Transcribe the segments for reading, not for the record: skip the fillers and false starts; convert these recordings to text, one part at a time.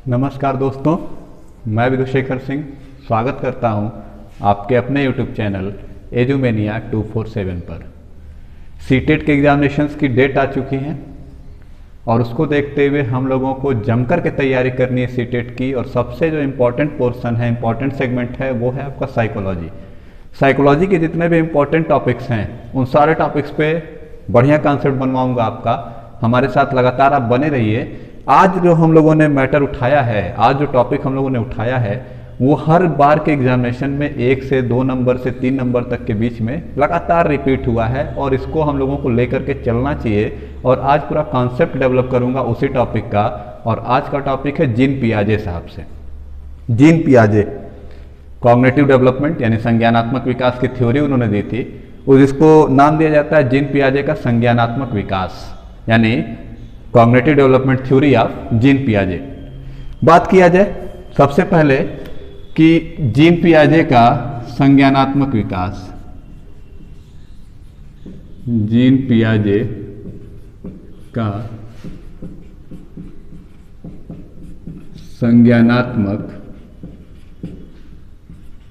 नमस्कार दोस्तों, मैं विदुशेखर सिंह स्वागत करता हूं आपके अपने YouTube चैनल एजुमेनिया 247 पर। सीटेट के एग्जामिनेशंस की डेट आ चुकी हैं और उसको देखते हुए हम लोगों को जमकर के तैयारी करनी है सीटेट की। और सबसे जो इम्पोर्टेंट पोर्शन है, इम्पोर्टेंट सेगमेंट है, वो है आपका साइकोलॉजी। साइकोलॉजी के जितने भी इम्पोर्टेंट टॉपिक्स हैं उन सारे टॉपिक्स पे बढ़िया कॉन्सेप्ट बनवाऊंगा आपका। हमारे साथ लगातार आप बने रहिए। आज जो हम लोगों ने मैटर उठाया है, आज जो टॉपिक हम लोगों ने उठाया है, वो हर बार के एग्जामिनेशन में 1 से 2 नंबर से 3 नंबर तक के बीच में लगातार रिपीट हुआ है और इसको हम लोगों को लेकर के चलना चाहिए। और आज पूरा कॉन्सेप्ट डेवलप करूंगा उसी टॉपिक का। और आज का टॉपिक है जीन पियाजे साहब से। जीन पियाजे कॉग्निटिव डेवलपमेंट यानी संज्ञानात्मक विकास की थ्योरी उन्होंने दी थी, और इसको नाम दिया जाता है जीन पियाजे का संज्ञानात्मक विकास, यानी cognitive development theory of Jean पियाजे। बात किया जाए सबसे पहले कि जीन पियाजे का संज्ञानात्मक विकास, जीन पियाजे का संज्ञानात्मक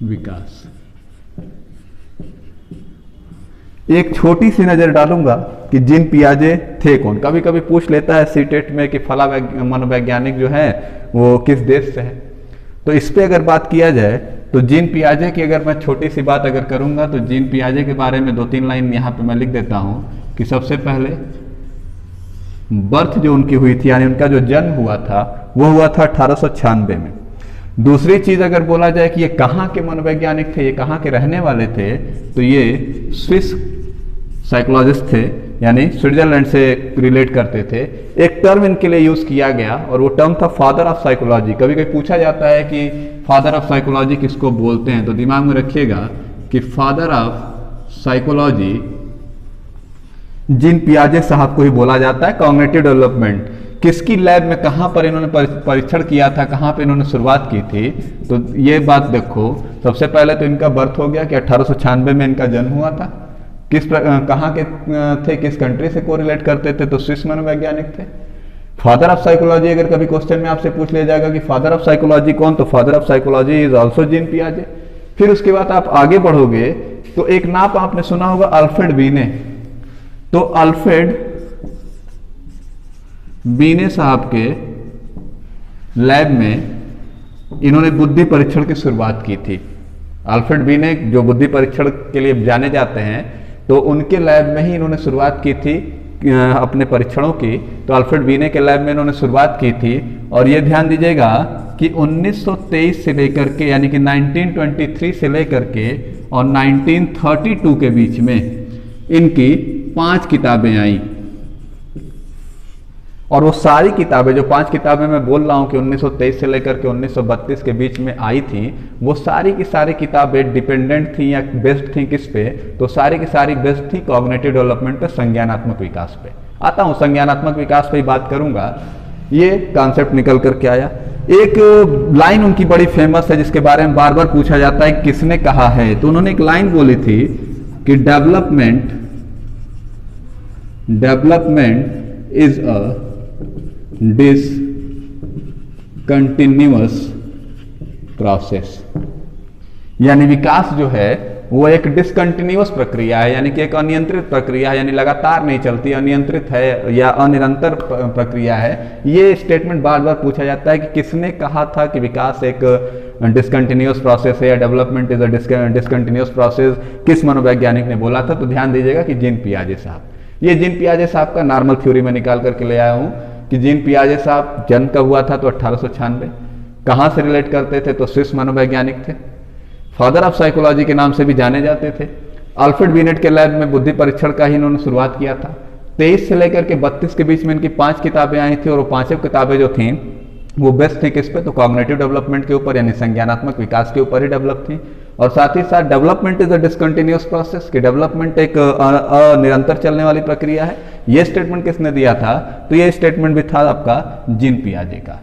विकास। एक छोटी सी नजर डालूंगा कि जीन पियाजे थे कौन। कभी कभी पूछ लेता है सीटेट में कि फला मनोवैज्ञानिक जो है वो किस देश से है। तो इस पे अगर बात किया जाए तो जीन पियाजे की अगर मैं छोटी सी बात अगर करूंगा तो जीन पियाजे के बारे में 2-3 लाइन यहाँ पे मैं लिख देता हूँ कि सबसे पहले बर्थ जो उनकी हुई थी, यानी उनका जो जन्म हुआ था वो हुआ था 1896 में। दूसरी चीज अगर बोला जाए कि ये कहाँ के मनोवैज्ञानिक थे, ये कहाँ के रहने वाले थे, तो ये स्विस साइकोलॉजिस्ट थे, यानी स्विट्जरलैंड से रिलेट करते थे। एक टर्म इनके लिए यूज किया गया और वो टर्म था फादर ऑफ साइकोलॉजी। कभी कभी पूछा जाता है कि फादर ऑफ साइकोलॉजी किसको बोलते हैं, तो दिमाग में रखिएगा कि फादर ऑफ साइकोलॉजी जीन पियाजे साहब को ही बोला जाता है। कॉग्निटिव डेवलपमेंट किसकी लैब में कहाँ पर इन्होंने परीक्षण किया था, कहाँ पर इन्होंने शुरुआत की थी, तो ये बात देखो। सबसे पहले तो इनका बर्थ हो गया कि 1896 में इनका जन्म हुआ था। कहाँ के थे, किस कंट्री से कोरिलेट करते थे, तो स्विस मनोवैज्ञानिक थे। फादर ऑफ साइकोलॉजी अगर कभी क्वेश्चन में आपसे पूछ लिया जाएगा कि फादर ऑफ साइकोलॉजी कौन, तो father of psychology is also Jean पियाजे। फिर उसके बाद आप आगे बढ़ोगे तो एक नाम आपने सुना होगा अल्फ्रेड बीने। तो अल्फ्रेड बीने साहब के लैब में इन्होंने बुद्धि परीक्षण की शुरुआत की थी। अल्फ्रेड बीने जो बुद्धि परीक्षण के लिए जाने जाते हैं, तो उनके लैब में ही इन्होंने शुरुआत की थी अपने परीक्षणों की। तो अल्फ्रेड बीने के लैब में इन्होंने शुरुआत की थी। और ये ध्यान दीजिएगा कि 1923 से लेकर के, यानी कि 1923 से लेकर के और 1932 के बीच में इनकी 5 किताबें आई। और वो सारी किताबें, जो 5 किताबें मैं बोल रहा हूँ कि 1923 से लेकर के 1932 के बीच में आई थी, वो सारी की सारी किताबें डिपेंडेंट थी या बेस्ड थी किस पे, तो सारी की सारी बेस्ड थी कॉग्निटिव डेवलपमेंट पे, संज्ञानात्मक विकास पे। आता हूँ संज्ञानात्मक विकास पे ही बात करूंगा। ये कॉन्सेप्ट निकल करके आया। एक लाइन उनकी बड़ी फेमस है जिसके बारे में बार बार पूछा जाता है किसने कहा है। तो उन्होंने एक लाइन बोली थी कि development is a discontinuous process, यानी विकास जो है वो एक डिसकंटिन्यूअस प्रक्रिया है, यानी कि एक अनियंत्रित प्रक्रिया है, यानी लगातार नहीं चलती, अनियंत्रित है या अनिरंतर प्रक्रिया है। ये स्टेटमेंट बार बार पूछा जाता है कि किसने कहा था कि विकास एक डिसकंटिन्यूअस प्रोसेस है या development is a discontinuous process, किस मनोवैज्ञानिक ने बोला था। तो ध्यान दीजिएगा कि जीन पियाजे साहब। ये जीन पियाजे साहब का नॉर्मल थ्योरी में निकाल करके ले आया हूँ कि जीन पियाजे साहब जन्म कब हुआ था, तो 1896। कहाँ से रिलेट करते थे, तो स्विस मनोवैज्ञानिक थे। फादर ऑफ साइकोलॉजी के नाम से भी जाने जाते थे। अल्फ्रेड बीनेट के लैब में बुद्धि परीक्षण का ही इन्होंने शुरुआत किया था। 23 से लेकर के 32 के बीच में इनकी 5 किताबें आई थी और वो 5 किताबें जो थी वो बेस्ट थी किस पे, तो कॉग्निटिव डेवलपमेंट के ऊपर, यानी संज्ञानात्मक विकास के ऊपर ही डेवलप थी। और साथ ही साथ development is a discontinuous process, कि डेवलपमेंट एक निरंतर चलने वाली प्रक्रिया है। ये स्टेटमेंट किसने दिया था, तो ये स्टेटमेंट भी था आपका जीन पियाजे का।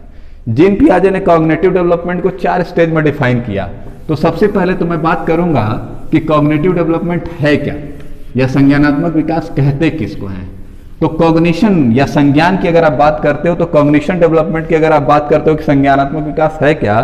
जीन पियाजे ने कॉग्निटिव डेवलपमेंट को 4 स्टेज में डिफाइन किया। तो सबसे पहले तो मैं बात करूंगा कि कॉग्निटिव डेवलपमेंट है क्या या संज्ञानात्मक विकास कहते किसको हैं। तो कॉग्निशन या संज्ञान की अगर आप बात करते हो तो कॉग्निशन डेवलपमेंट की अगर आप बात करते हो कि संज्ञानात्मक विकास है क्या,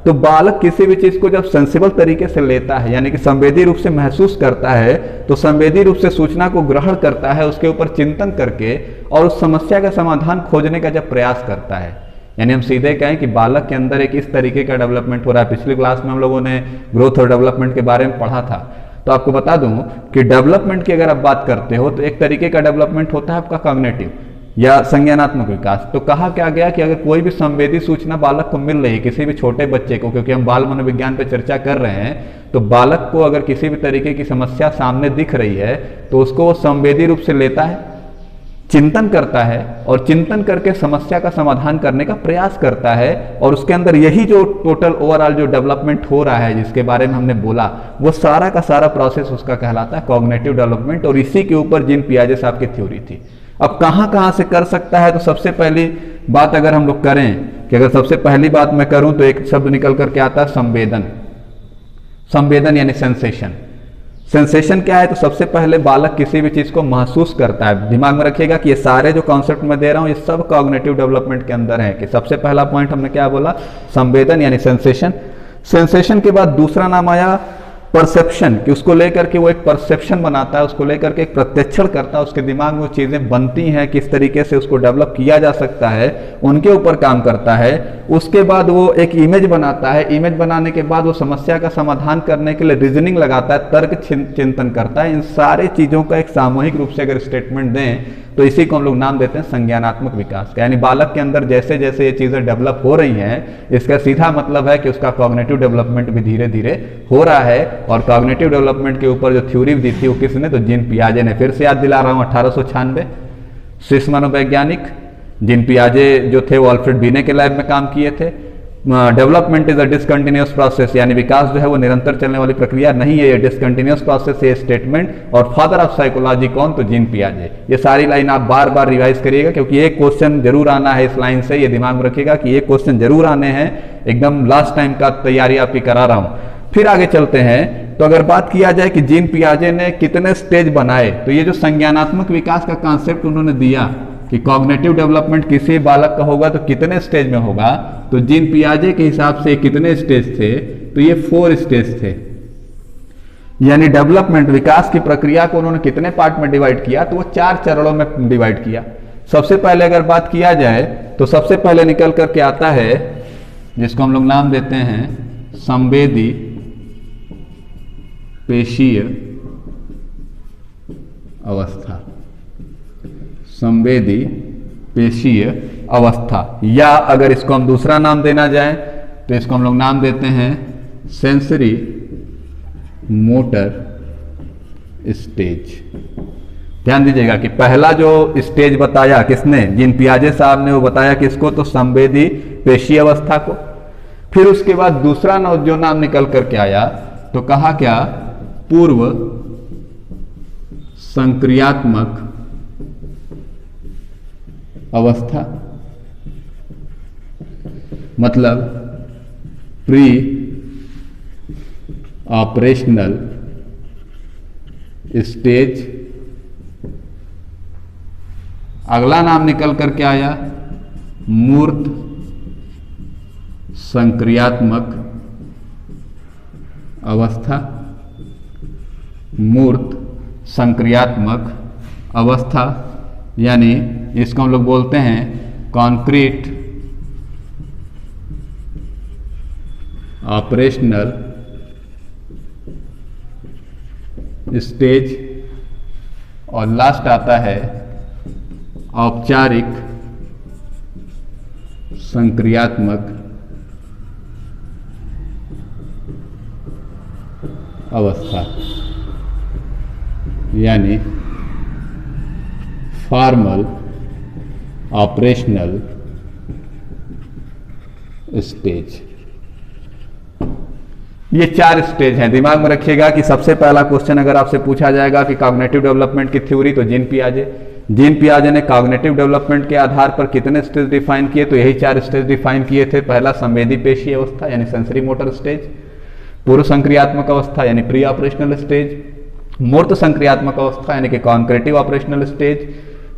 तो बालक किसी भी चीज को जब सेंसिबल तरीके से लेता है यानी कि संवेदी रूप से महसूस करता है, तो संवेदी रूप से सूचना को ग्रहण करता है, उसके ऊपर चिंतन करके और उस समस्या का समाधान खोजने का जब प्रयास करता है, यानी हम सीधे कहें कि बालक के अंदर एक इस तरीके का डेवलपमेंट हो रहा है। पिछली क्लास में हम लोगों ने ग्रोथ और डेवलपमेंट के बारे में पढ़ा था, तो आपको बता दूं कि डेवलपमेंट की अगर आप बात करते हो तो एक तरीके का डेवलपमेंट होता है आपका कॉग्निटिव या संज्ञानात्मक विकास। तो कहा क्या गया कि अगर कोई भी संवेदी सूचना बालक को मिल रही है, किसी भी छोटे बच्चे को, क्योंकि हम बाल मनोविज्ञान पे चर्चा कर रहे हैं, तो बालक को अगर किसी भी तरीके की समस्या सामने दिख रही है तो उसको वो संवेदी रूप से लेता है, चिंतन करता है और चिंतन करके समस्या का समाधान करने का प्रयास करता है, और उसके अंदर यही जो टोटल ओवरऑल जो डेवलपमेंट हो रहा है जिसके बारे में हमने बोला, वो सारा का सारा प्रोसेस उसका कहलाता है कॉग्निटिव डेवलपमेंट। और इसी के ऊपर जीन पियाजे साहब की थ्योरी थी। अब कहाँ से कर सकता है, तो सबसे पहली बात अगर हम लोग करें कि अगर सबसे पहली बात मैं करूं तो एक शब्द निकल करके आता है संवेदन। संवेदन यानी सेंसेशन। सेंसेशन क्या है, तो सबसे पहले बालक किसी भी चीज को महसूस करता है। दिमाग में रखिएगा कि ये सारे जो कॉन्सेप्ट मैं दे रहा हूं ये सब कॉग्निटिव डेवलपमेंट के अंदर है। कि सबसे पहला पॉइंट हमने क्या बोला, संवेदन यानी सेंसेशन। सेंसेशन के बाद दूसरा नाम आया परसेप्शन, कि उसको लेकर के वो एक परसेप्शन बनाता है, उसको लेकर के एक प्रत्यक्षण करता है, उसके दिमाग में वो चीजें बनती हैं, किस तरीके से उसको डेवलप किया जा सकता है उनके ऊपर काम करता है। उसके बाद वो एक इमेज बनाता है, इमेज बनाने के बाद वो समस्या का समाधान करने के लिए रीजनिंग लगाता है, तर्क चिंतन करता है। इन सारे चीजों का एक सामूहिक रूप से अगर स्टेटमेंट दें तो इसी को हम लोग नाम देते हैं संज्ञानात्मक विकास का। यानी बालक के अंदर जैसे जैसे ये चीजें डेवलप हो रही हैं, इसका सीधा मतलब है कि उसका कॉग्निटिव डेवलपमेंट भी धीरे धीरे हो रहा है। और कॉग्निटिव डेवलपमेंट के ऊपर जो थ्योरी दी थी वो किसने, तो जीन पियाजे ने। फिर से याद दिला रहा हूं 1896 स्विस मनोवैज्ञानिक जीन पियाजे जो थे वो अल्फ्रेड बीने के लैब में काम किए थे। Development is a discontinuous process, यानी विकास जो है वो निरंतर चलने वाली प्रक्रिया नहीं है, ये डिसकंटिन्यूअस प्रोसेस है स्टेटमेंट। और फादर ऑफ साइकोलॉजी कौन, तो जीन पियाजे। ये सारी लाइन आप बार बार रिवाइज करिएगा क्योंकि एक क्वेश्चन जरूर आना है इस लाइन से, ये दिमाग में रखिएगा कि ये क्वेश्चन जरूर आने हैं। एकदम लास्ट टाइम का तैयारी आपकी करा रहा हूं। फिर आगे चलते हैं, तो अगर बात किया जाए कि जीन पियाजे ने कितने स्टेज बनाए, तो ये जो संज्ञानात्मक विकास का कॉन्सेप्ट उन्होंने दिया कि कॉग्निटिव डेवलपमेंट किसी बालक का होगा तो कितने स्टेज में होगा, तो जीन पियाजे के हिसाब से कितने स्टेज थे, तो ये 4 स्टेज थे। यानी डेवलपमेंट विकास की प्रक्रिया को उन्होंने कितने पार्ट में डिवाइड किया, तो वो 4 चरणों में डिवाइड किया। सबसे पहले अगर बात किया जाए तो सबसे पहले निकल करके आता है जिसको हम लोग नाम देते हैं संवेदी पेशीय अवस्था। संवेदी पेशीय अवस्था, या अगर इसको हम दूसरा नाम देना जाए तो इसको हम लोग नाम देते हैं सेंसरी मोटर स्टेज। ध्यान दीजिएगा कि पहला जो स्टेज बताया किसने, जीन पियाजे साहब ने, वो बताया किसको, तो संवेदी पेशीय अवस्था को। फिर उसके बाद दूसरा जो नाम निकल करके आया तो कहा क्या, पूर्व संक्रियात्मक अवस्था, मतलब प्री ऑपरेशनल स्टेज। अगला नाम निकल करके आया मूर्त संक्रियात्मक अवस्था। मूर्त संक्रियात्मक अवस्था यानी इसको हम लोग बोलते हैं कॉन्क्रीट ऑपरेशनल स्टेज। और लास्ट आता है औपचारिक संक्रियात्मक अवस्था, यानी फॉर्मल ऑपरेशनल स्टेज। ये 4 स्टेज हैं। दिमाग में रखिएगा कि सबसे पहला क्वेश्चन अगर आपसे पूछा जाएगा कि कॉग्निटिव डेवलपमेंट की थ्योरी, तो जीन पियाजे ने कॉग्निटिव डेवलपमेंट के आधार पर कितने स्टेज डिफाइन किए, तो यही 4 स्टेज डिफाइन किए थे। पहला संवेदी पेशीय अवस्था यानी सेंसरी मोटर स्टेज, पूर्व संक्रियात्मक अवस्था यानी प्री ऑपरेशनल स्टेज, मूर्त संक्रियात्मक अवस्था यानी कि concretive operational stage,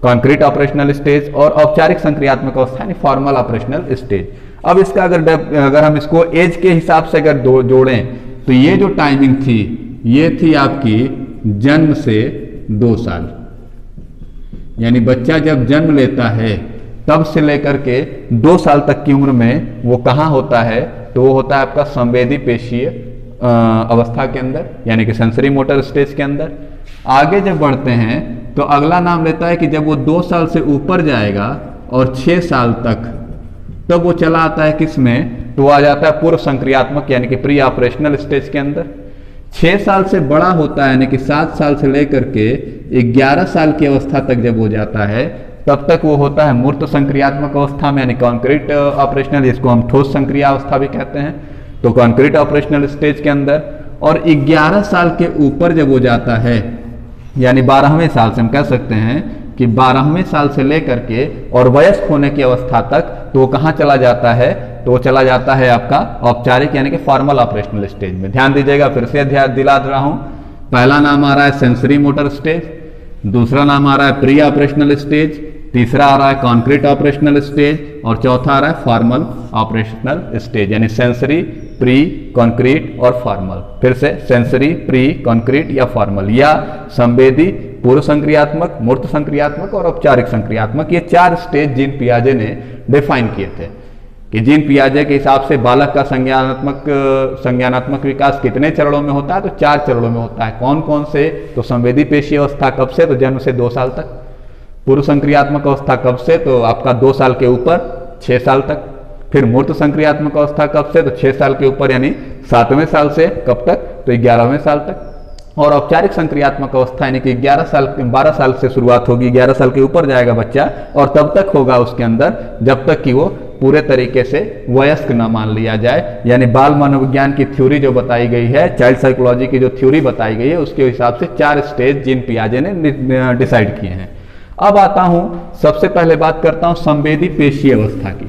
concrete operational stage, और औपचारिक संक्रियात्मक अवस्था यानी फॉर्मल ऑपरेशनल स्टेज। अब इसका अगर हम इसको एज के हिसाब से अगर जोड़ें तो ये जो टाइमिंग थी ये थी आपकी जन्म से 2 साल, यानी बच्चा जब जन्म लेता है तब से लेकर के 2 साल तक की उम्र में वो कहाँ होता है, तो वो होता है आपका संवेदी पेशीय अवस्था के अंदर यानी कि सेंसरी मोटर स्टेज के अंदर। आगे जब बढ़ते हैं तो अगला नाम लेता है कि जब वो 2 साल से ऊपर जाएगा और 6 साल तक, तब वो चला आता है किस में, तो आ जाता है पूर्व संक्रियात्मक यानी कि प्री ऑपरेशनल स्टेज के अंदर। 6 साल से बड़ा होता है यानी कि 7 साल से लेकर के 11 साल की अवस्था तक जब हो जाता है तब तक वो होता है मूर्त संक्रियात्मक अवस्था में यानी कॉन्क्रीट ऑपरेशनल, इसको हम ठोस संक्रिया अवस्था भी कहते हैं, तो कॉन्क्रीट ऑपरेशनल स्टेज के अंदर। और 11 साल के ऊपर जब हो जाता है यानी 12वें साल से हम कह सकते हैं कि 12वें साल से लेकर के और वयस्क होने की अवस्था तक, तो वो कहाँ चला जाता है, तो वो चला जाता है आपका औपचारिक यानी कि फॉर्मल ऑपरेशनल स्टेज में। ध्यान दीजिएगा, फिर से ध्यान दिला रहा हूं, पहला नाम आ रहा है सेंसरी मोटर स्टेज, दूसरा नाम आ रहा है प्री ऑपरेशनल स्टेज, तीसरा आ रहा है कॉन्क्रीट ऑपरेशनल स्टेज, और चौथा आ रहा है फॉर्मल ऑपरेशनल स्टेज यानी सेंसरी, प्री, कॉन्क्रीट और फॉर्मल। फिर से सेंसरी, प्री, कॉन्क्रीट या फॉर्मल, या संवेदी, पूर्व संक्रियात्मक, मूर्त संक्रियात्मक और औपचारिक संक्रियात्मक। ये 4 स्टेज जीन पियाजे ने डिफाइन किए थे कि जीन पियाजे के हिसाब से बालक का संज्ञानात्मक विकास कितने चरणों में होता है, तो 4 चरणों में होता है। कौन कौन से, तो संवेदी पेशी अवस्था कब से, तो जन्म से 2 साल तक। पूर्व संक्रियात्मक अवस्था कब से, तो आपका 2 साल के ऊपर 6 साल तक। फिर मूर्त संक्रियात्मक अवस्था कब से, तो 6 साल के ऊपर यानी 7वें साल से कब तक, तो 11वें साल तक। और औपचारिक संक्रियात्मक अवस्था यानी कि 12 साल से शुरुआत होगी, 11 साल के ऊपर जाएगा बच्चा और तब तक होगा उसके अंदर जब तक कि वो पूरे तरीके से वयस्क न मान लिया जाए। यानी बाल मनोविज्ञान की थ्योरी जो बताई गई है, चाइल्ड साइकोलॉजी की जो थ्योरी बताई गई है, उसके हिसाब से 4 स्टेज जीन पियाजे ने डिसाइड किए हैं। अब आता हूं, सबसे पहले बात करता हूं संवेदी पेशी अवस्था की,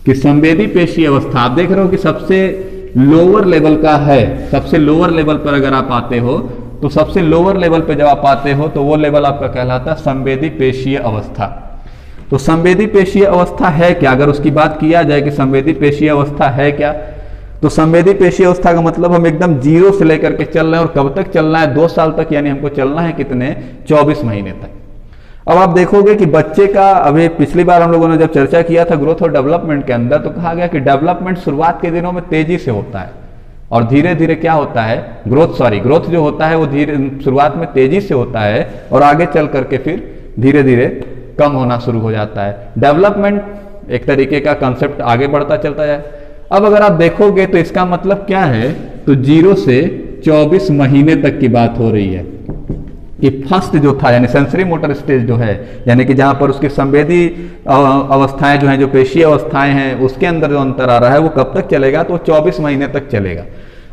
कि संवेदी पेशी अवस्था आप देख रहे हो कि सबसे लोअर लेवल का है। सबसे लोअर लेवल पर अगर आप आते हो तो सबसे लोअर लेवल पे जब आप आते हो तो वो लेवल आपका कहलाता है संवेदी पेशीय अवस्था। तो संवेदी पेशीय अवस्था है क्या, अगर उसकी बात किया जाए कि संवेदी पेशीय अवस्था है क्या, तो संवेदी पेशीय अवस्था का मतलब हम एकदम 0 से लेकर के चल रहे हैं। और कब तक चलना है, 2 साल तक, यानी हमको चलना है कितने, 24 महीने तक। अब आप देखोगे कि बच्चे का, अभी पिछली बार हम लोगों ने जब चर्चा किया था ग्रोथ और डेवलपमेंट के अंदर, तो कहा गया कि डेवलपमेंट शुरुआत के दिनों में तेजी से होता है और धीरे धीरे क्या होता है, ग्रोथ जो होता है वो धीरे शुरुआत में तेजी से होता है और आगे चल करके फिर धीरे धीरे कम होना शुरू हो जाता है। डेवलपमेंट एक तरीके का कंसेप्ट आगे बढ़ता चलता है। अब अगर आप देखोगे तो इसका मतलब क्या है, तो 0 से 24 महीने तक की बात हो रही है कि फर्स्ट जो था यानी सेंसरी मोटर स्टेज जो है, यानी कि जहां पर उसकी संवेदी अवस्थाएं जो हैं, जो पेशीय अवस्थाएं हैं, उसके अंदर जो अंतर आ रहा है वो कब तक चलेगा, तो 24 महीने तक चलेगा।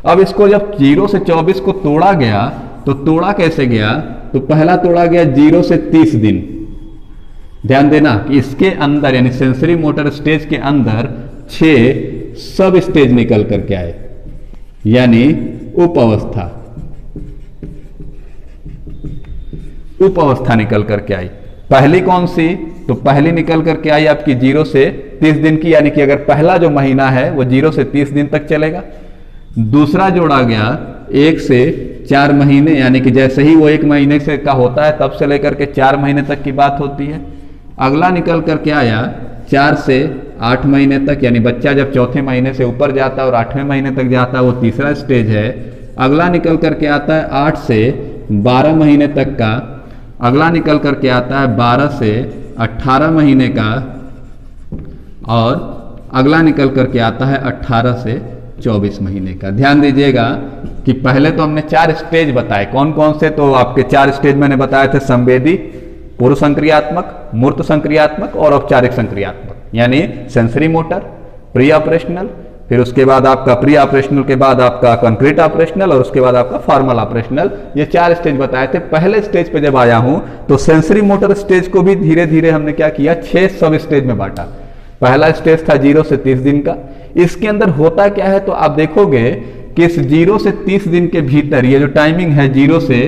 अब इसको जब 0 से 24 को तोड़ा गया तो तोड़ा कैसे गया, तो पहला तोड़ा गया 0 से 30 दिन। ध्यान देना कि इसके अंदर यानी सेंसरी मोटर स्टेज के अंदर 6 सब स्टेज निकल करके आए, यानी उप अवस्था निकल करके आई। पहली कौन सी, तो पहली निकल करके आई आपकी 0 से 30 दिन की, यानी कि अगर पहला जो महीना है वो 0 से 30 दिन तक चलेगा। दूसरा जोड़ा गया 1 से 4 महीने, यानी कि जैसे ही वो 1 महीने से का होता है तब से लेकर के 4 महीने तक की बात होती है। अगला निकल करके आया 4 से 8 महीने तक, यानी बच्चा जब 4थे महीने से ऊपर जाता है और 8वें महीने तक जाता है, वो तीसरा स्टेज है। अगला निकल करके आता है 8 से 12 महीने तक का। अगला निकल करके आता है 12 से 18 महीने का। और अगला निकल करके आता है 18 से 24 महीने का। ध्यान दीजिएगा कि पहले तो हमने 4 स्टेज बताए, कौन कौन से, तो आपके 4 स्टेज मैंने बताए थे, संवेदी, पूर्व संक्रियात्मक, मूर्त संक्रियात्मक और औपचारिक संक्रियात्मक, यानी सेंसरी मोटर, प्री ऑपरेशनल, फिर उसके बाद आपका प्री ऑपरेशनल के बाद आपका कंक्रीट ऑपरेशनल और उसके बाद आपका फॉर्मल ऑपरेशनल। ये 4 स्टेज बताए थे। पहले स्टेज पे जब आया हूं तो सेंसरी मोटर स्टेज को भी धीरे धीरे हमने क्या किया, 6 सब स्टेज में बांटा। पहला स्टेज था 0 से 30 दिन का। इसके अंदर होता क्या है, तो आप देखोगे कि इस 0 से 30 दिन के भीतर, ये जो टाइमिंग है 0 से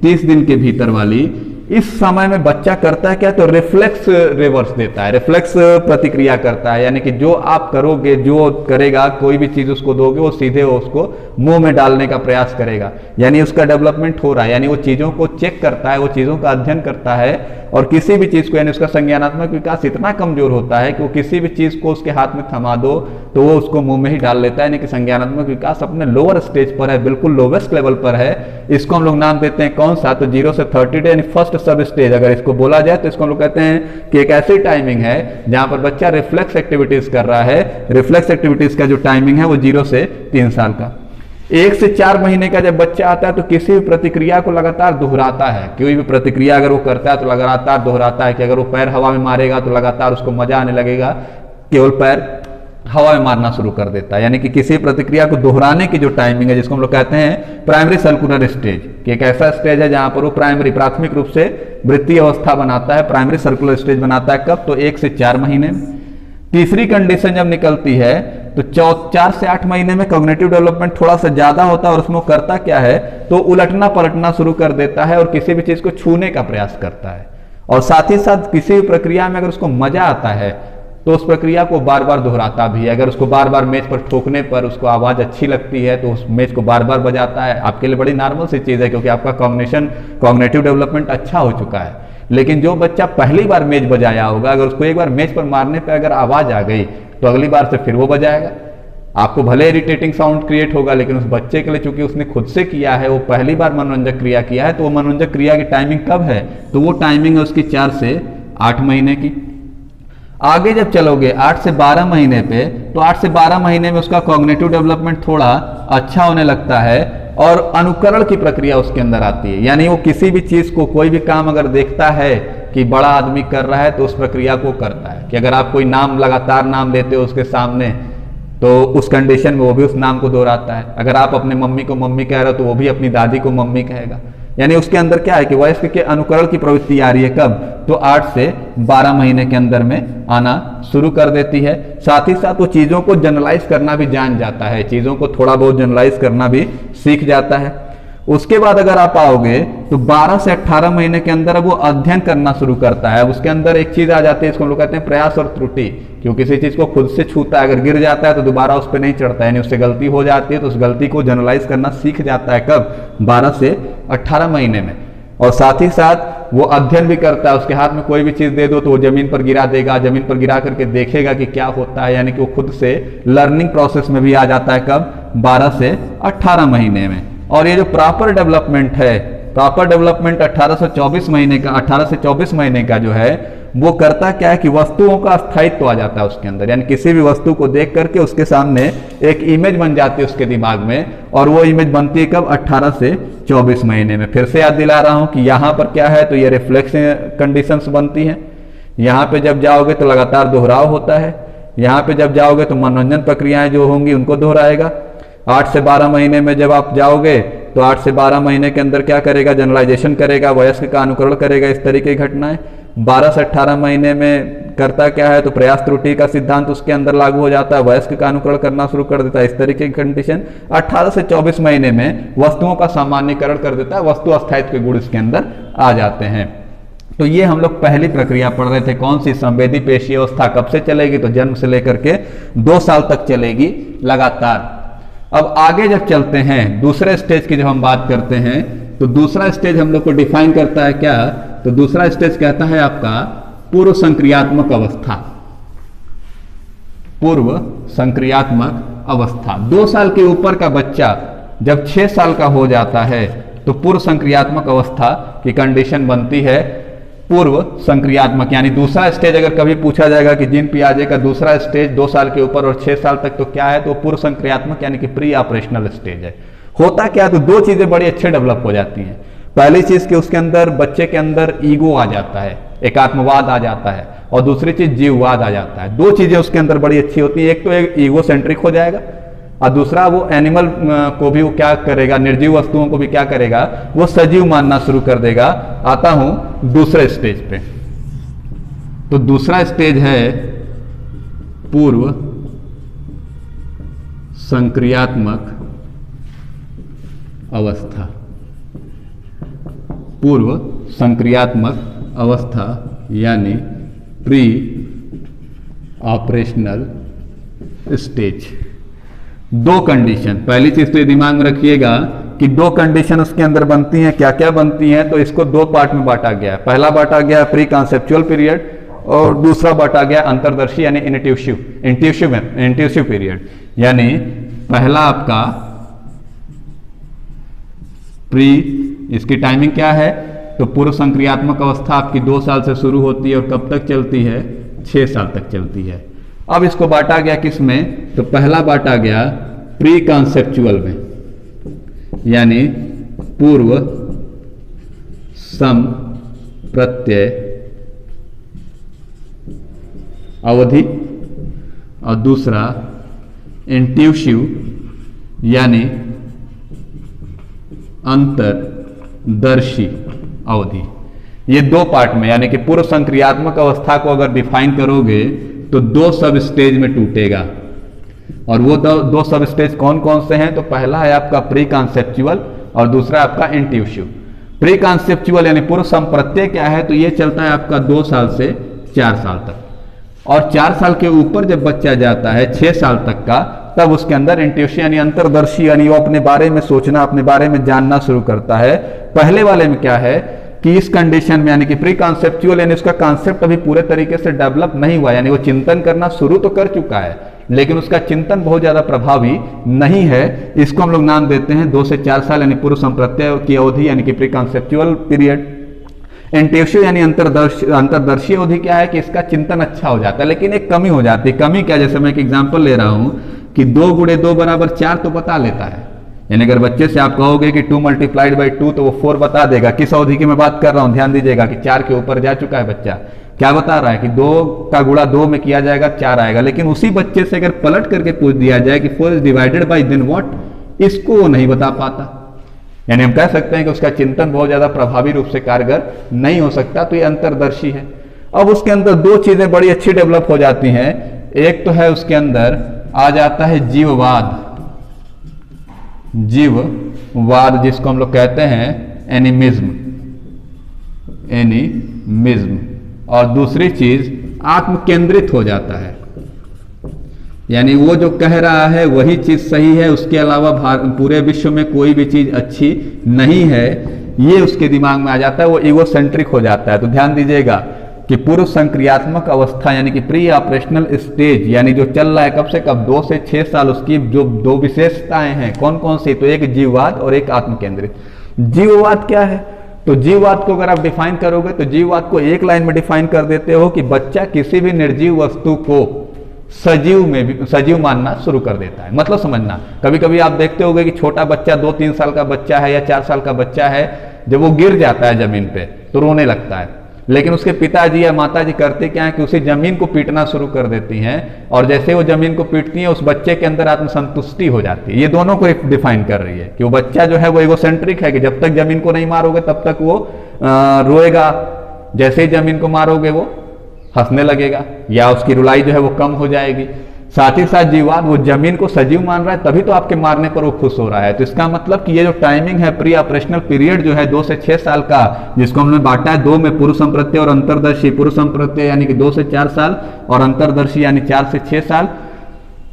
30 दिन के भीतर वाली, इस समय में बच्चा करता है क्या, तो रिफ्लेक्स रिवर्स देता है, रिफ्लेक्स प्रतिक्रिया करता है। यानी कि जो आप करोगे, जो करेगा, कोई भी चीज उसको दोगे, वो सीधे उसको मुंह में डालने का प्रयास करेगा। यानी उसका डेवलपमेंट हो रहा है, यानी वो चीजों को चेक करता है, वो चीजों का अध्ययन करता है। और किसी भी चीज को, यानी उसका संज्ञानात्मक विकास इतना कमजोर होता है कि वो किसी भी चीज को उसके हाथ में थमा दो तो वो उसको मुंह में ही डाल लेता है। यानी कि संज्ञानात्मक विकास अपने लोअर स्टेज पर है, बिल्कुल लोवेस्ट लेवल पर है। इसको हम लोग नाम देते हैं कौन सा, तो 0 से 30 डे यानी फर्स्ट सब स्टेज अगर इसको बोला जाए तो इसको हम लोग कहते हैं कि एक ऐसी टाइमिंग है जहां पर बच्चा रिफ्लेक्स एक्टिविटीज कर रहा है। रिफ्लेक्स एक्टिविटीज का जो टाइमिंग है वो 0 से 3 साल का। 1 से 4 महीने का जब बच्चा आता है तो किसी भी प्रतिक्रिया को लगातार दोहराता है। कोई भी प्रतिक्रिया अगर वो करता है तो लगातार दोहराता है कि अगर वो पैर हवा में मारेगा तो लगातार उसको मजा आने लगेगा, केवल पैर हवा में मारना शुरू कर देता है। यानी कि किसी प्रतिक्रिया को दोहराने की जो टाइमिंग है, जिसको हम लोग कहते हैं प्राइमरी सर्कुलर स्टेज, कि एक ऐसा स्टेज है जहां पर वो प्राथमिक रूप से वृत्तीय अवस्था बनाता है, प्राइमरी सर्कुलर स्टेज बनाता है। कब, तो 1 से 4 महीने। तीसरी कंडीशन जब निकलती है तो 4 से 8 महीने में कॉग्निटिव डेवलपमेंट थोड़ा सा ज्यादा होता है और उसमें करता क्या है, तो उलटना पलटना शुरू कर देता है और किसी भी चीज को छूने का प्रयास करता है। और साथ ही साथ किसी भी प्रक्रिया में अगर उसको मजा आता है तो उस प्रक्रिया को बार बार दोहराता भी है। अगर उसको बार बार मेज पर ठोकने पर उसको आवाज अच्छी लगती है तो उस मेज को बार बार बजाता है। आपके लिए बड़ी नॉर्मल सी चीज है क्योंकि आपका कॉग्निटिव डेवलपमेंट अच्छा हो चुका है। लेकिन जो बच्चा पहली बार मेज बजाया होगा, अगर उसको एक बार मेज पर मारने पर अगर आवाज आ गई तो अगली बार से फिर वो बजाएगा। आपको भले इरिटेटिंग साउंड क्रिएट होगा, लेकिन उस बच्चे के लिए चूंकि उसने खुद से किया है, वो पहली बार मनोरंजक क्रिया किया है, तो वो मनोरंजक क्रिया की टाइमिंग कब है, तो वो टाइमिंग है उसकी 4 से 8 महीने की। आगे जब चलोगे 8 से 12 महीने पे, तो 8 से 12 महीने में उसका कॉग्निटिव डेवलपमेंट थोड़ा अच्छा होने लगता है और अनुकरण की प्रक्रिया उसके अंदर आती है। यानी वो किसी भी चीज को, कोई भी काम अगर देखता है कि बड़ा आदमी कर रहा है तो उस प्रक्रिया को करता है। कि अगर आप कोई नाम लगातार नाम लेते हो उसके सामने तो उस कंडीशन में वो भी उस नाम को दोहराता है। अगर आप अपने मम्मी को मम्मी कह रहे हो तो वो भी अपनी दादी को मम्मी कहेगा। यानी उसके अंदर क्या है कि वयस्क के अनुकरण की प्रवृत्ति आ रही है। कब, तो 8 से 12 महीने के अंदर में आना शुरू कर देती है। साथ ही साथ वो चीजों को जनरलाइज करना भी जान जाता है, चीजों को थोड़ा बहुत जनरलाइज करना भी सीख जाता है। उसके बाद अगर आप आओगे तो 12 से 18 महीने के अंदर अब वो अध्ययन करना शुरू करता है। उसके अंदर एक चीज आ जाती है, इसको हम लोग कहते हैं प्रयास और त्रुटि। क्यों, किसी चीज को खुद से छूता है, अगर गिर जाता है तो दोबारा उस पर नहीं चढ़ता है, यानी उससे गलती हो जाती है तो उस गलती को जनरलाइज करना सीख जाता है। कब, 12 से 18 महीने में। और साथ ही साथ वो अध्ययन भी करता है। उसके हाथ में कोई भी चीज दे दो तो वो जमीन पर गिरा देगा, जमीन पर गिरा करके देखेगा कि क्या होता है। यानी कि वो खुद से लर्निंग प्रोसेस में भी आ जाता है। कब, 12 से 18 महीने में। और ये जो प्रॉपर डेवलपमेंट है, प्रॉपर डेवलपमेंट 18 से 24 महीने का जो है वो करता क्या है कि वस्तुओं का स्थायित्व आ जाता है उसके अंदर। यानी किसी भी वस्तु को देख करके उसके सामने एक इमेज बन जाती है उसके दिमाग में, और वो इमेज बनती है कब, 18 से 24 महीने में। फिर से याद दिला रहा हूं कि यहाँ पर क्या है, तो ये रिफ्लेक्स कंडीशंस बनती हैं। यहाँ पे जब जाओगे तो लगातार दोहराव होता है। यहाँ पे जब जाओगे तो मनोरंजन प्रक्रियाएं जो होंगी उनको दोहराएगा। 8 से 12 महीने में जब आप जाओगे तो 8 से 12 महीने के अंदर क्या करेगा, जनरलाइजेशन करेगा, वयस्क का अनुकरण करेगा, इस तरीके की घटनाएं। 12 से 18 महीने में करता क्या है, तो प्रयास त्रुटि का सिद्धांत उसके अंदर लागू हो जाता है, वयस्क का अनुकरण करना शुरू कर देता है, इस तरीके की कंडीशन। 18 से 24 महीने में वस्तुओं का सामान्यकरण कर देता है, वस्तु अस्थायित्व के गुण इसके अंदर आ जाते हैं। तो ये हम लोग पहली प्रक्रिया पढ़ रहे थे, कौन सी, संवेदी पेशी अवस्था। कब से चलेगी, तो जन्म से लेकर के 2 साल तक चलेगी लगातार। अब आगे जब चलते हैं दूसरे स्टेज की जब हम बात करते हैं तो दूसरा स्टेज हम लोग को डिफाइन करता है क्या, तो दूसरा स्टेज कहता है आपका पूर्व संक्रियात्मक अवस्था। पूर्व संक्रियात्मक अवस्था 2 साल के ऊपर का बच्चा जब 6 साल का हो जाता है तो पूर्व संक्रियात्मक अवस्था की कंडीशन बनती है। पूर्व संक्रियात्मक यानी दूसरा स्टेज अगर कभी पूछा जाएगा कि जीन पियाजे का दूसरा स्टेज 2 साल के ऊपर और 6 साल तक तो क्या है, तो पूर्व संक्रियात्मक यानी कि प्री ऑपरेशनल स्टेज है। होता क्या, तो 2 चीजें बड़ी अच्छे डेवलप हो जाती हैं। पहली चीज कि उसके अंदर, बच्चे के अंदर ईगो आ जाता है, एकात्मवाद आ जाता है, और दूसरी चीज जीववाद आ जाता है। 2 चीजें उसके अंदर बड़ी अच्छी होती है। एक तो एक ईगो सेंट्रिक हो जाएगा, और दूसरा वो एनिमल को भी वो क्या करेगा, निर्जीव वस्तुओं को भी क्या करेगा, वो सजीव मानना शुरू कर देगा। आता हूं दूसरे स्टेज पे। तो दूसरा स्टेज है पूर्व संक्रियात्मक अवस्था, पूर्व संक्रियात्मक अवस्था यानी प्री ऑपरेशनल स्टेज। दो कंडीशन, पहली चीज तो ये दिमाग में रखिएगा कि दो कंडीशन उसके अंदर बनती हैं। क्या क्या बनती हैं? तो इसको दो पार्ट में बांटा गया है। पहला बांटा गया प्री कॉन्सेप्चुअल पीरियड और दूसरा बांटा गया अंतर्दर्शी यानी इंट्यूसिव पीरियड। यानी पहला आपका प्री, इसकी टाइमिंग क्या है? तो पूर्व संक्रियात्मक अवस्था आपकी 2 साल से शुरू होती है और कब तक चलती है? 6 साल तक चलती है। अब इसको बांटा गया किस में? तो पहला बांटा गया प्री कॉन्सेप्चुअल में, यानी पूर्व सम प्रत्यय अवधि, और दूसरा इंट्यूसिव यानी अंतर्दर्शी अवधि। ये दो पार्ट में, यानी कि पूर्व संक्रियात्मक अवस्था को अगर डिफाइन करोगे तो दो सब स्टेज में टूटेगा। और वो दो सब स्टेज कौन कौन से हैं? तो पहला है आपका प्री कॉन्सेप्चुअल और दूसरा आपका इंट्यूसिव। प्री कॉन्सेप्चुअल यानी पूर्व संप्रत्यय क्या है? तो ये चलता है आपका 2 साल से 4 साल तक, और 4 साल के ऊपर जब बच्चा जाता है 6 साल तक का, तब उसके अंदर इंट्यूशन यानी अंतर्दर्शी यानी वो अपने बारे में सोचना, अपने बारे में जानना शुरू करता है। पहले वाले में क्या है कि इस कंडीशन में यानी कि प्री कॉन्सेप्चुअल यानी उसका कॉन्सेप्ट अभी पूरे तरीके से डेवलप नहीं हुआ, यानी वो चिंतन करना शुरू तो कर चुका है लेकिन उसका चिंतन बहुत ज्यादा प्रभावी नहीं है। इसको हम लोग नाम देते हैं 2 से 4 साल यानी पूर्व संप्रत्यय की अवधि यानी कि प्री कॉन्सेप्चुअल पीरियड। इंट्यूसिव यानी अंतर्दर्शी अवधि क्या है कि इसका चिंतन अच्छा हो जाता है लेकिन एक कमी हो जाती है। कमी क्या? जैसे मैं एक एग्जांपल ले रहा हूं कि 2 गुणे 2 बराबर 4 तो बता लेता है, यानी अगर बच्चे से आप कहोगे कि 2 मल्टीप्लाइड बाई 2 तो वो 4 बता देगा। किस अवधि की मैं बात कर रहा हूं? ध्यान दीजिएगा कि 4 के ऊपर जा चुका है बच्चा। क्या बता रहा है कि 2 का गुणा 2 में किया जाएगा 4 आएगा। लेकिन उसी बच्चे से अगर पलट करके पूछ दिया जाए कि 4 is divided by then what, इसको वो नहीं बता पाता। यानी हम कह सकते हैं कि उसका चिंतन बहुत ज्यादा प्रभावी रूप से कारगर नहीं हो सकता। तो ये अंतर्दर्शी है। अब उसके अंदर 2 चीजें बड़ी अच्छी डेवलप हो जाती हैं। एक तो है उसके अंदर आ जाता है जीववाद, जीववाद जिसको हम लोग कहते हैं एनिमिज्म, और दूसरी चीज आत्म केंद्रित हो जाता है, यानी वो जो कह रहा है वही चीज सही है, उसके अलावा पूरे विश्व में कोई भी चीज अच्छी नहीं है, ये उसके दिमाग में आ जाता है। वो ईगोसेंट्रिक हो जाता है। तो ध्यान दीजिएगा कि पूर्व संक्रियात्मक अवस्था यानी कि प्री ऑपरेशनल स्टेज यानी जो चल रहा है कब से कब 2 से 6 साल, उसकी जो 2 विशेषताएं हैं कौन कौन सी? तो एक जीववाद और एक आत्म केंद्रित। जीववाद क्या है? तो जीववाद को अगर आप डिफाइन करोगे तो जीववाद को एक लाइन में डिफाइन कर देते हो कि बच्चा किसी भी निर्जीव वस्तु को सजीव मानना शुरू कर देता है। मतलब समझना, कभी कभी आप देखते होंगे कि छोटा बच्चा 2-3 साल का बच्चा है या 4 साल का बच्चा है, जब वो गिर जाता है जमीन पे तो रोने लगता है, लेकिन उसके पिताजी या माताजी करते क्या है कि उसे जमीन को पीटना शुरू कर देती हैं, और जैसे वो जमीन को पीटती हैं उस बच्चे के अंदर आत्मसंतुष्टि हो जाती है। ये दोनों को एक डिफाइन कर रही है कि वो बच्चा जो है वो एगोसेंट्रिक है कि जब तक जमीन को नहीं मारोगे तब तक वो रोएगा, जैसे ही जमीन को मारोगे वो हंसने लगेगा या उसकी रुलाई जो है वो कम हो जाएगी। साथ ही साथ जीववाद वो जमीन को सजीव मान रहा है तभी तो आपके मारने पर वो खुश हो रहा है। तो इसका मतलब कि ये जो टाइमिंग है प्री ऑपरेशनल पीरियड जो है 2 से 6 साल का, जिसको हमने बांटा है 2 में, पूर्व संप्रत्यय और अंतर्दर्शी। पूर्व संप्रत्यय यानी कि 2 से 4 साल और अंतर्दर्शी यानी 4 से 6 साल।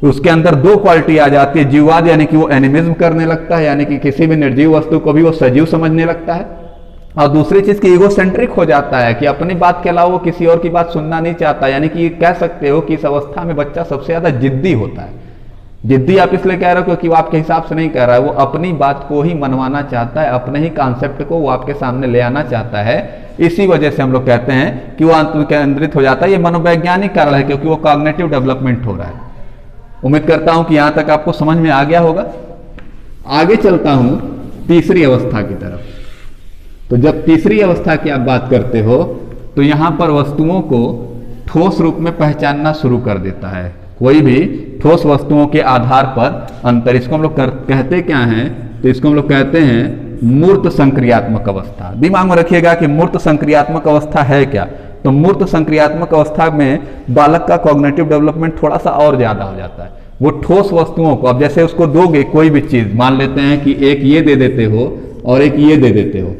उसके अंदर 2 क्वालिटी आ जाती है। जीववाद यानी कि वो एनिमिज्म करने लगता है, यानी कि किसी भी निर्जीव वस्तु को भी वो सजीव समझने लगता है, और दूसरी चीज की ईगोसेंट्रिक हो जाता है कि अपनी बात के अलावा वो किसी और की बात सुनना नहीं चाहता। यानी कि कह सकते हो कि इस अवस्था में बच्चा सबसे ज्यादा जिद्दी होता है। जिद्दी आप इसलिए कह रहे हो क्योंकि वो आपके हिसाब से नहीं कह रहा है, वो अपनी बात को ही मनवाना चाहता है, अपने ही कॉन्सेप्ट को वो आपके सामने ले आना चाहता है। इसी वजह से हम लोग कहते हैं कि वो आत्म केंद्रित हो जाता है। ये मनोवैज्ञानिक कारण है क्योंकि वो कॉग्निटिव डेवलपमेंट हो रहा है। उम्मीद करता हूं कि यहां तक आपको समझ में आ गया होगा। आगे चलता हूं तीसरी अवस्था की तरफ। तो जब तीसरी अवस्था की आप बात करते हो तो यहां पर वस्तुओं को ठोस रूप में पहचानना शुरू कर देता है। कोई भी ठोस वस्तुओं के आधार पर अंतर, इसको हम लोग कहते क्या हैं? तो इसको हम लोग कहते हैं मूर्त संक्रियात्मक अवस्था। दिमाग में रखिएगा कि मूर्त संक्रियात्मक अवस्था है क्या। तो मूर्त संक्रियात्मक अवस्था में बालक का कॉग्निटिव डेवलपमेंट थोड़ा सा और ज्यादा हो जाता है। वो ठोस वस्तुओं को, अब जैसे उसको दोगे कोई भी चीज, मान लेते हैं कि एक ये दे देते हो और एक ये दे देते हो,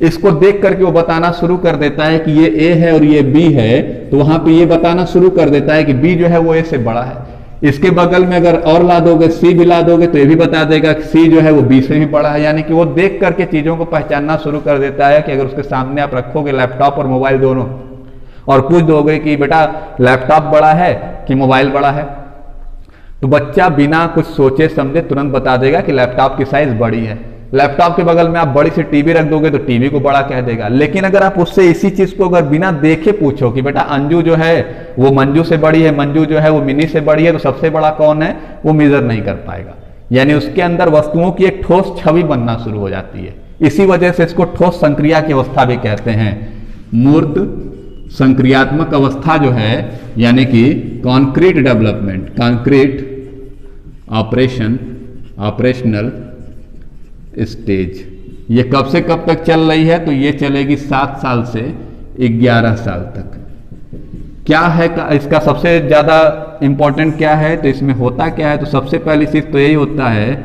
इसको देख करके वो बताना शुरू कर देता है कि ये ए है और ये बी है, तो वहां पे ये बताना शुरू कर देता है कि बी जो है वो ए से बड़ा है। इसके बगल में अगर और ला दोगे, सी भी ला दोगे, तो ये भी बता देगा कि सी जो है वो बी से भी बड़ा है। यानी कि वो देख करके चीजों को पहचानना शुरू कर देता है कि अगर उसके सामने आप रखोगे लैपटॉप और मोबाइल दोनों, और पूछ दोगे कि बेटा लैपटॉप बड़ा है कि मोबाइल बड़ा है, तो बच्चा बिना कुछ सोचे समझे तुरंत बता देगा कि लैपटॉप की साइज बड़ी है। लैपटॉप के बगल में आप बड़ी सी टीवी रख दोगे तो टीवी को बड़ा कह देगा। लेकिन अगर आप उससे इसी चीज को अगर बिना देखे पूछो कि बेटा अंजू जो है वो मंजू से बड़ी है, मंजू जो है वो मिनी से बड़ी है, तो सबसे बड़ा कौन है, वो मेजर नहीं कर पाएगा। यानी उसके अंदर वस्तुओं की एक ठोस छवि बनना शुरू हो जाती है। इसी वजह से इसको ठोस संक्रिया की अवस्था भी कहते हैं। मूर्त संक्रियात्मक अवस्था जो है, यानी कि concrete development, concrete operational stage, ये कब से कब तक चल रही है, तो ये चलेगी 7 साल से 11 साल तक। क्या है इसका सबसे ज्यादा इंपॉर्टेंट क्या है, तो इसमें होता क्या है, तो सबसे पहली चीज तो यही होता है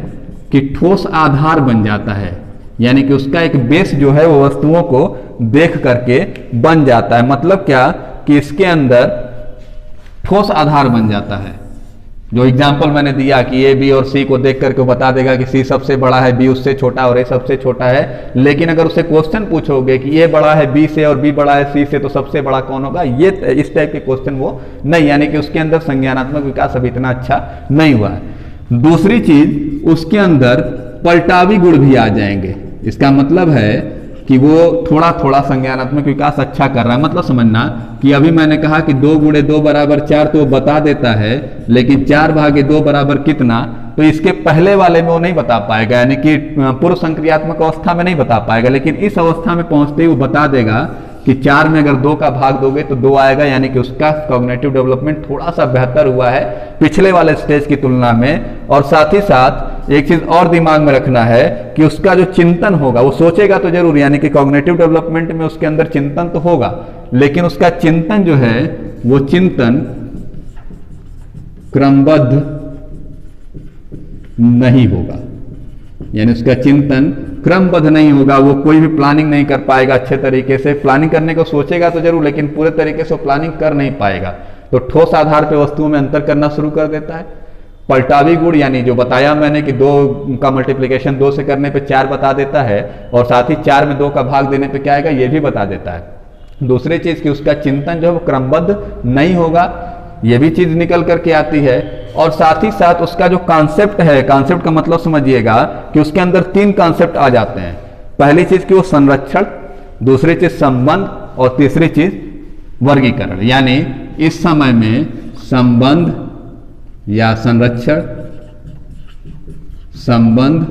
कि ठोस आधार बन जाता है। यानी कि उसका एक बेस जो है वो वस्तुओं को देख करके बन जाता है। मतलब क्या कि इसके अंदर ठोस आधार बन जाता है। जो एग्जाम्पल मैंने दिया कि ए बी और सी को देख करके बता देगा कि सी सबसे बड़ा है, बी उससे छोटा और ए सबसे छोटा है। लेकिन अगर उससे क्वेश्चन पूछोगे कि ए बड़ा है बी से और बी बड़ा है सी से, तो सबसे बड़ा कौन होगा, ये इस टाइप के क्वेश्चन वो नहीं, यानी कि उसके अंदर संज्ञानात्मक विकास अभी इतना अच्छा नहीं हुआ है। दूसरी चीज, उसके अंदर पलटावी गुण भी आ जाएंगे। इसका मतलब है कि वो थोड़ा थोड़ा संज्ञानात्मक विकास अच्छा कर रहा है। मतलब समझना कि अभी मैंने कहा कि 2 गुणे 2 बराबर 4, तो वो बता देता है, लेकिन 4 भागे 2 बराबर कितना, तो इसके पहले वाले में वो नहीं बता पाएगा, यानी कि पूर्व संक्रियात्मक अवस्था में नहीं बता पाएगा। लेकिन इस अवस्था में पहुंचते ही वो बता देगा कि 4 में अगर 2 का भाग दोगे तो 2 आएगा। यानी कि उसका कॉग्निटिव डेवलपमेंट थोड़ा सा बेहतर हुआ है पिछले वाले स्टेज की तुलना में। और साथ ही साथ एक चीज और दिमाग में रखना है कि उसका जो चिंतन होगा, वो सोचेगा तो जरूर, यानी कि कॉग्निटिव डेवलपमेंट में उसके अंदर चिंतन तो होगा, लेकिन उसका चिंतन जो है वो चिंतन क्रमबद्ध नहीं होगा। यानी उसका चिंतन क्रमबद्ध नहीं होगा, वो कोई भी प्लानिंग नहीं कर पाएगा अच्छे तरीके से। प्लानिंग करने को सोचेगा तो जरूर, लेकिन पूरे तरीके से प्लानिंग कर नहीं पाएगा। तो ठोस आधार पे वस्तुओं में अंतर करना शुरू कर देता है। पलटावी गुण, यानी जो बताया मैंने कि 2 का मल्टीप्लिकेशन 2 से करने पे 4 बता देता है, और साथ ही 4 में 2 का भाग देने पे क्या आएगा, ये भी बता देता है। दूसरी चीज कि उसका चिंतन जो है वो क्रमबद्ध नहीं होगा, ये भी चीज निकल करके आती है। और साथ ही साथ उसका जो कॉन्सेप्ट है, कॉन्सेप्ट का मतलब समझिएगा कि उसके अंदर 3 कॉन्सेप्ट आ जाते हैं। पहली चीज कि वो संरक्षण, दूसरी चीज संबंध, और तीसरी चीज वर्गीकरण। यानी इस समय में संबंध या संरक्षण, संबंध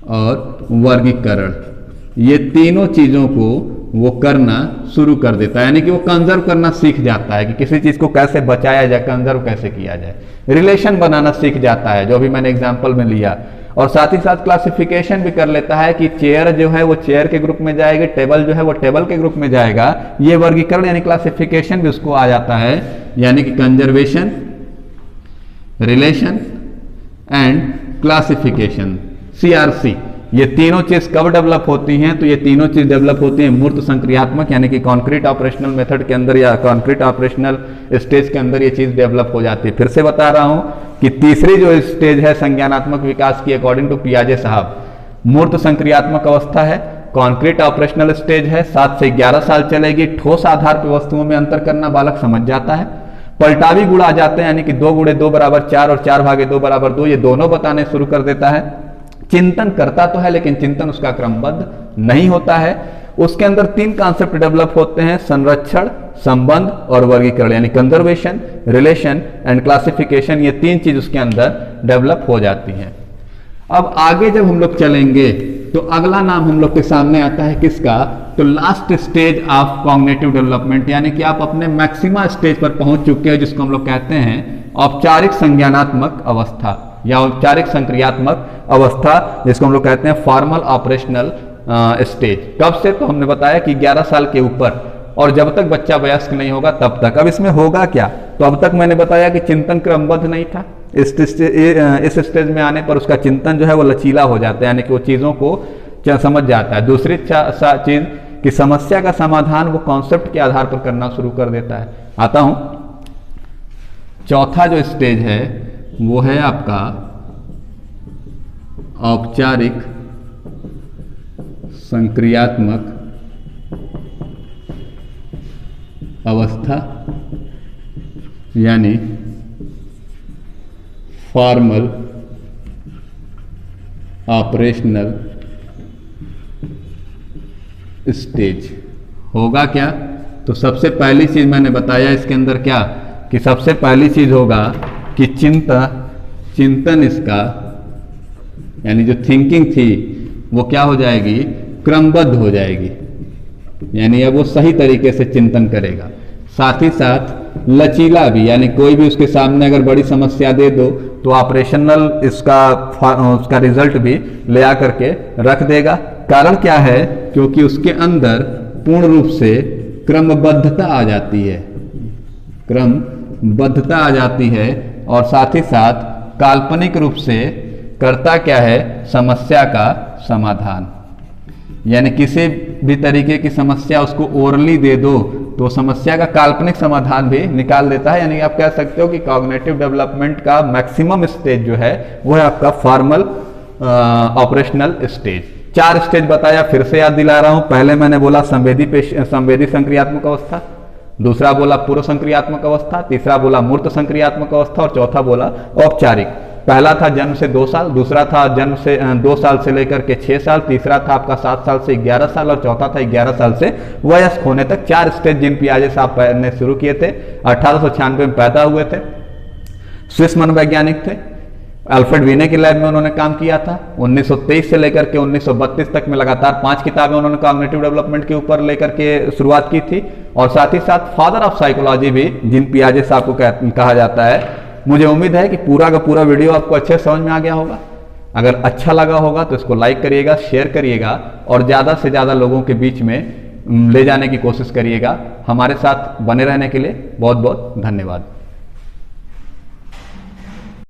और वर्गीकरण, ये तीनों चीजों को वो करना शुरू कर देता है। यानी कि वो कंजर्व करना सीख जाता है कि किसी चीज को कैसे बचाया जाए, कंजर्व कैसे किया जाए। रिलेशन बनाना सीख जाता है, जो अभी मैंने एग्जांपल में लिया। और साथ ही साथ क्लासिफिकेशन भी कर लेता है कि चेयर जो है वो चेयर के ग्रुप में जाएगी, टेबल जो है वो टेबल के ग्रुप में जाएगा। ये वर्गीकरण यानी क्लासिफिकेशन भी उसको आ जाता है। यानी कि conservation, relation and classification, CRC, ये तीनों चीज कब डेवलप होती हैं, तो ये तीनों चीज डेवलप होती हैं मूर्त संक्रियात्मक, यानी कि कॉन्क्रीट ऑपरेशनल मेथड के अंदर या कॉन्क्रीट ऑपरेशनल स्टेज के अंदर ये चीज डेवलप हो जाती है। फिर से बता रहा हूं कि तीसरी जो स्टेज है संज्ञानात्मक विकास की, अकॉर्डिंग टू पियाजे साहब, मूर्त संक्रियात्मक अवस्था है, कॉन्क्रीट ऑपरेशनल स्टेज है, 7 से 11 साल चलेगी। ठोस आधार पर वस्तुओं में अंतर करना बालक समझ जाता है। पलटावी गुण आ जाते हैं, यानी कि 2 गुणे 2 बराबर 4 और 4 भागे 2 बराबर 2, ये दोनों बताने शुरू कर देता है। चिंतन करता तो है, लेकिन चिंतन उसका क्रमबद्ध नहीं होता है। उसके अंदर 3 कॉन्सेप्ट डेवलप होते हैं, संरक्षण, संबंध और वर्गीकरण, यानी कंजर्वेशन, रिलेशन एंड क्लासिफिकेशन। ये 3 चीज उसके अंदर डेवलप हो जाती हैं। अब आगे जब हम लोग चलेंगे तो अगला नाम हम लोग के सामने आता है किसका, तो last stage of cognitive development, यानी कि आप अपने मैक्सिमा स्टेज पर पहुंच चुके हैं, जिसको हम लोग कहते हैं औपचारिक संज्ञानात्मक अवस्था या औपचारिक संक्रियात्मक अवस्था, जिसको हम लोग कहते हैं फॉर्मल ऑपरेशनल स्टेज। कब से, तो हमने बताया कि 11 साल के ऊपर और जब तक बच्चा वयस्क नहीं होगा तब तक। अब इसमें होगा क्या, तो अब तक मैंने बताया कि चिंतन क्रमबद्ध नहीं था। इस स्टेज में आने पर उसका चिंतन जो है वो लचीला हो जाता है, यानी कि वो चीज़ों को समझ जाता है। दूसरी चीज़ कि समस्या का समाधान वो कॉन्सेप्ट के आधार पर करना शुरू कर देता है। आता हूं, चौथा जो स्टेज है वो है आपका औपचारिक संक्रियात्मक अवस्था, यानी फॉर्मल ऑपरेशनल स्टेज। होगा क्या, तो सबसे पहली चीज मैंने बताया इसके अंदर क्या, कि सबसे पहली चीज होगा कि चिंतन इसका, यानी जो थिंकिंग थी वो क्या हो जाएगी, क्रमबद्ध हो जाएगी, यानी अब वो सही तरीके से चिंतन करेगा। साथ ही साथ लचीला भी, यानी कोई भी उसके सामने अगर बड़ी समस्या दे दो तो ऑपरेशनल उसका रिजल्ट भी ले आकर के रख देगा। कारण क्या है, क्योंकि उसके अंदर पूर्ण रूप से क्रमबद्धता आ जाती है, क्रमबद्धता आ जाती है, और साथ ही साथ काल्पनिक रूप से करता क्या है, समस्या का समाधान। यानी किसी भी तरीके की समस्या उसको ओरली दे दो तो समस्या का काल्पनिक समाधान भी निकाल देता है। यानी आप कह सकते हो कि कॉग्निटिव डेवलपमेंट का मैक्सिमम स्टेज जो है वो है आपका फॉर्मल ऑपरेशनल स्टेज। 4 स्टेज बताया, फिर से याद दिला रहा हूं। पहले मैंने बोला संवेदी संक्रियात्मक अवस्था, दूसरा बोला पूर्व संक्रियात्मक अवस्था, तीसरा बोला मूर्त संक्रियात्मक अवस्था, और चौथा बोला औपचारिक। पहला था जन्म से 2 साल, दूसरा था जन्म से 2 साल से लेकर के 6 साल, तीसरा था आपका 7 साल से 11 साल, और चौथा था 11 साल से वयस्क होने तक। 4 स्टेज जिन पियाजे साहब ने शुरू किए थे, 1896 में पैदा हुए थे, स्विस मनोवैज्ञानिक थे। अल्फ्रेड वीने की लैब में उन्होंने काम किया था। 1923 से लेकर के 1932 तक में लगातार 5 किताबें उन्होंने कॉग्निटिव डेवलपमेंट के ऊपर लेकर के शुरुआत की थी। और साथ ही साथ फादर ऑफ साइकोलॉजी भी जिन पियाजे साहब को कहा जाता है। मुझे उम्मीद है कि पूरा का पूरा वीडियो आपको अच्छे समझ में आ गया होगा। अगर अच्छा लगा होगा तो इसको लाइक करिएगा, शेयर करिएगा, और ज़्यादा से ज़्यादा लोगों के बीच में ले जाने की कोशिश करिएगा। हमारे साथ बने रहने के लिए बहुत बहुत धन्यवाद।